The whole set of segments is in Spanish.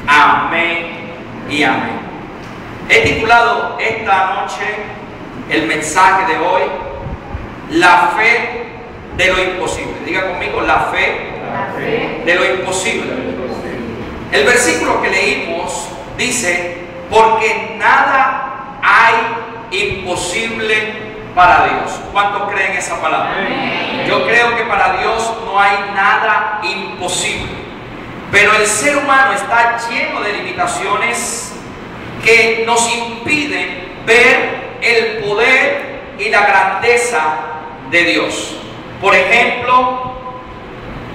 Amén y amén. He titulado esta noche el mensaje de hoy, la fe de lo imposible. Diga conmigo, la fe de lo imposible. El versículo que leímos dice, porque nada hay imposible para Dios. ¿Cuántos creen esa palabra? Amén. Yo creo que para Dios no hay nada imposible. Pero el ser humano está lleno de limitaciones que nos impiden ver el poder y la grandeza de Dios. Por ejemplo,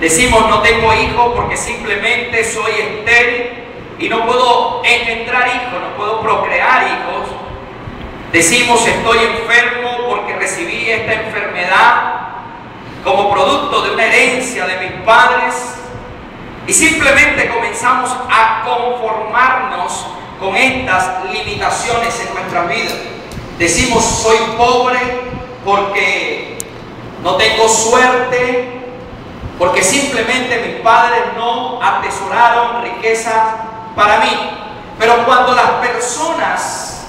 decimos no tengo hijos porque simplemente soy estéril y no puedo engendrar hijos, no puedo procrear hijos. Decimos estoy enfermo porque recibí esta enfermedad como producto de una herencia de mis padres. Y simplemente comenzamos a conformarnos con estas limitaciones en nuestras vidas. Decimos soy pobre porque no tengo suerte, porque simplemente mis padres no atesoraron riquezas para mí. Pero cuando las personas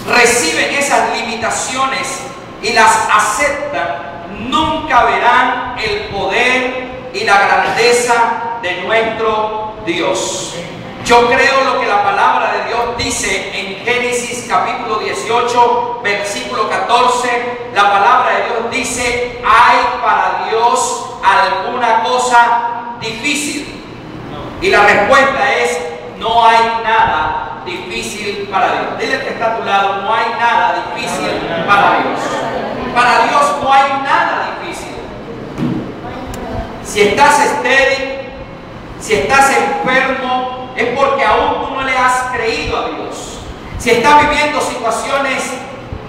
reciben esas limitaciones y las aceptan, nunca verán el poder y la grandeza de nuestro Dios. Yo creo lo que la palabra de Dios dice en Génesis capítulo 18, versículo 14. La palabra de Dios dice, ¿hay para Dios alguna cosa difícil? Y la respuesta es, no hay nada difícil para Dios. Dile que está a tu lado, no hay nada difícil para Dios. Para Dios no hay nada difícil. Si estás estéril, si estás enfermo, es porque aún tú no le has creído a Dios. Si estás viviendo situaciones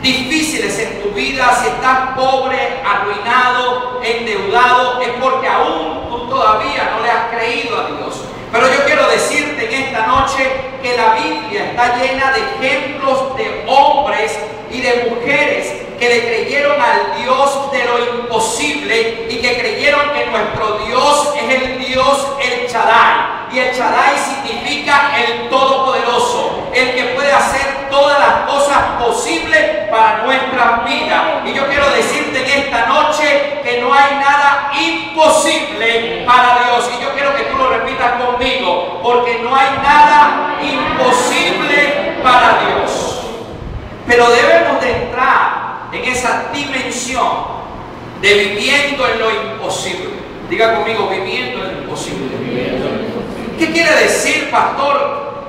difíciles en tu vida, si estás pobre, arruinado, endeudado, es porque aún tú todavía no le has creído a Dios. Pero yo quiero decirte en esta noche que la Biblia está llena de ejemplos de hombres y de mujeres que le creyeron al Dios de lo imposible y que creyeron que nuestro Dios es el Dios El Shaddai. Y El Shaddai significa el Todopoderoso, el que puede hacer todas las cosas posibles para nuestras vidas. Y yo quiero decirte en esta noche que no hay nada imposible para Dios. Y yo quiero que tú lo repitas conmigo, porque no hay nada imposible para Dios. Pero debemos de entrar en esa dimensión de viviendo en lo imposible. Diga conmigo, viviendo en lo imposible. ¿Qué quiere decir, pastor,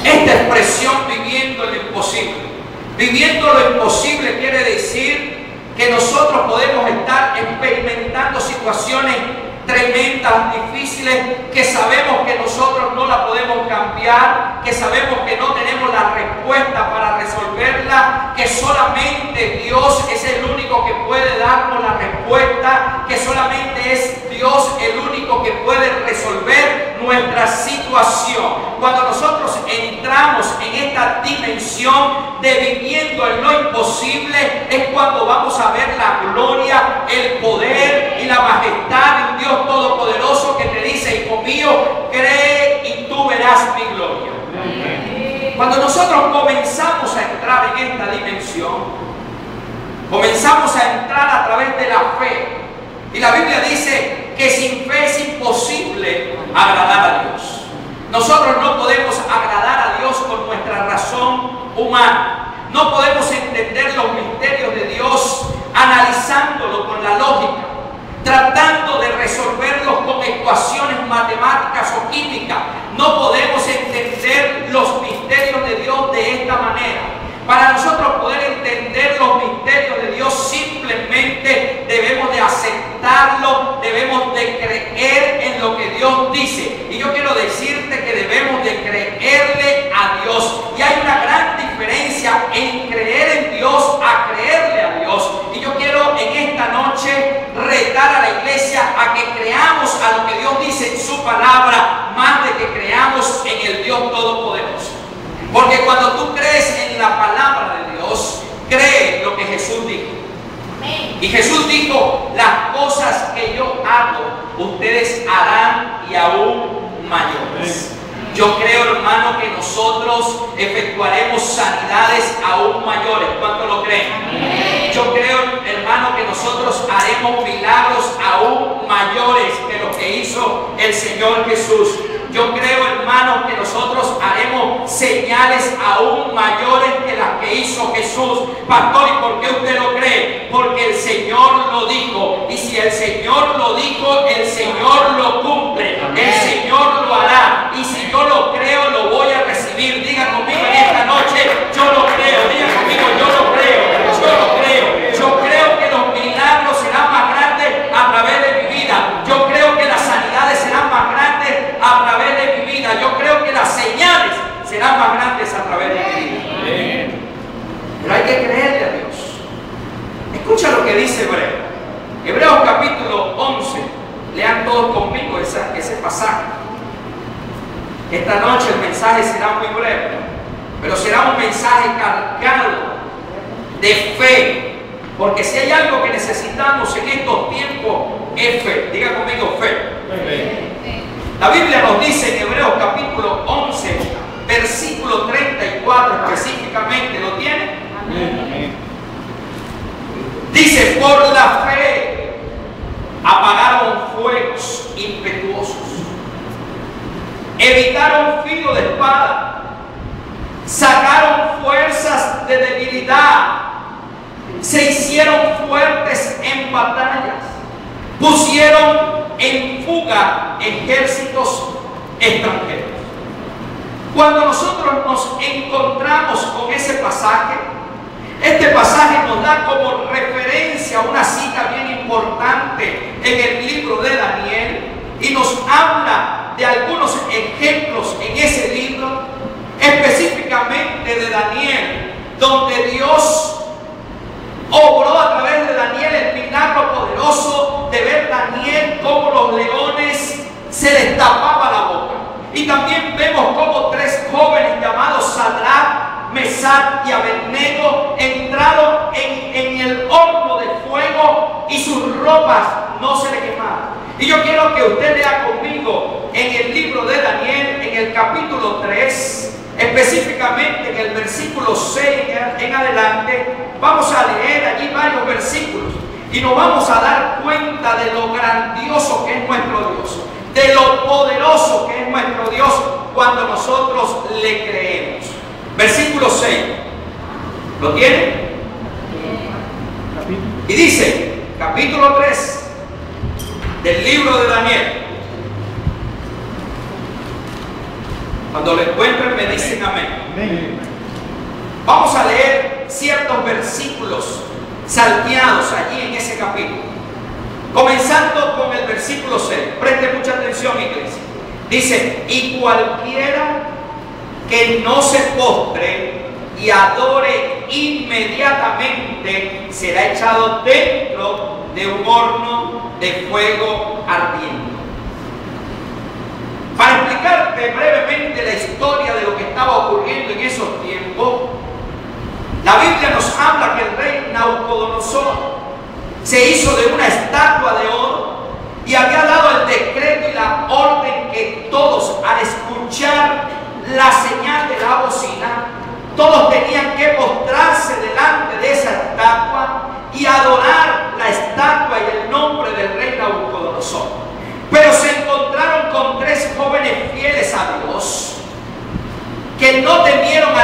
esta expresión viviendo en lo imposible? Viviendo lo imposible quiere decir que nosotros podemos estar experimentando situaciones tremendas, difíciles, que sabemos que nosotros no la podemos cambiar, que sabemos que no tenemos la respuesta para resolverla, que solamente Dios es el único que puede darnos la respuesta, que solamente es Dios el único que puede resolver nuestra situación. Cuando nosotros entramos en esta dimensión de viviendo en lo imposible, es cuando vamos a ver la gloria, el poder y la majestad de un Dios todopoderoso que te dice, hijo mío, cree y tú verás mi gloria. Cuando nosotros comenzamos a entrar en esta dimensión, comenzamos a entrar a través de la fe. Y la Biblia dice que sin fe es imposible agradar a Dios. Nosotros no podemos agradar a Dios con nuestra razón humana. No podemos entender los misterios de Dios analizándolo con la lógica, tratando de resolverlos con ecuaciones matemáticas o químicas. No podemos entender los misterios de Dios de esta manera. Para nosotros poder entender los misterios de Dios, simplemente debemos de aceptarlo, debemos de creer en lo que Dios dice. Y yo quiero decirte que debemos de creerle a Dios. Y hay una gran diferencia en creer en Dios a creerle a Dios. Y yo quiero en esta noche retar a la iglesia a que creamos a lo que Dios dice en su palabra, más de que creamos en el Dios Todopoderoso. Porque cuando tú crees en la palabra de Dios, cree lo que Jesús dijo. Y Jesús dijo, las cosas que yo hago, ustedes harán y aún mayores. Yo creo, hermano, que nosotros efectuaremos sanidades aún mayores. ¿Cuánto lo creen? Yo creo, hermano, que nosotros haremos milagros aún mayores que lo que hizo el Señor Jesús. Yo creo, hermano, que nosotros haremos señales aún mayores que las que hizo Jesús. Pastor, ¿y por qué usted lo cree? Porque el Señor lo dijo. Y si el Señor lo dijo, el Señor lo cumple. El Señor lo hará. Y si yo lo creo, lo voy a recibir. Diga conmigo en esta noche, yo lo creo. Diga conmigo, yo lo creo. Yo lo creo. Yo creo que los milagros serán más grandes a través de mi vida. Yo creo que las sanidades serán más grandes a través de mi vida. Yo creo que las señales serán más grandes a través de mi vida. Pero hay que creerle a Dios. Escucha lo que dice Hebreos. Hebreos capítulo 11. Lean todos conmigo ese pasaje. Esta noche el mensaje será muy breve, pero será un mensaje cargado de fe. Porque si hay algo que necesitamos en estos tiempos es fe. Diga conmigo, fe. La Biblia nos dice en Hebreos capítulo 11, versículo 34 específicamente. ¿Lo tiene? Dice, por la fe apagaron fuegos impetuosos, evitaron filo de espada, sacaron fuerzas de debilidad, se hicieron fuertes en batallas, pusieron en fuga ejércitos extranjeros. Cuando nosotros nos encontramos con ese pasaje, este pasaje nos da como referencia una cita bien importante en el libro de Daniel y nos habla de algunos ejemplos en ese libro, específicamente de Daniel, donde Dios obró a través de Daniel el milagro poderoso de ver Daniel cómo los leones se les tapaba la boca. Y también vemos cómo tres jóvenes llamados Sadrach, Mesach y Abednego entraron en el horno de fuego y sus ropas no se le quemaron. Y yo quiero que usted lea conmigo en el libro de Daniel, en el capítulo 3, específicamente en el versículo 6 en adelante. Vamos a leer allí varios versículos y nos vamos a dar cuenta de lo grandioso que es nuestro Dios, de lo poderoso que es nuestro Dios cuando nosotros le creemos. Versículo 6. ¿Lo tiene? Y dice, capítulo 3 del libro de Daniel. Cuando lo encuentren me dicen amén. Vamos a leer ciertos versículos salteados allí en ese capítulo. Comenzando con el versículo 6. Preste mucha atención, iglesia. Dice, y cualquiera que no se postre y adore inmediatamente será echado dentro de un horno de fuego ardiente. Para explicarte brevemente la historia de lo que estaba ocurriendo en esos tiempos, la Biblia nos habla que el rey Nabucodonosor se hizo de una estatua de oro y había dado el decreto y la orden que todos, al escuchar la señal de la bocina, todos tenían que postrarse delante de esa estatua y adorar la estatua y el nombre del rey Nabucodonosor. Pero se encontraron con tres jóvenes fieles a Dios que no temieron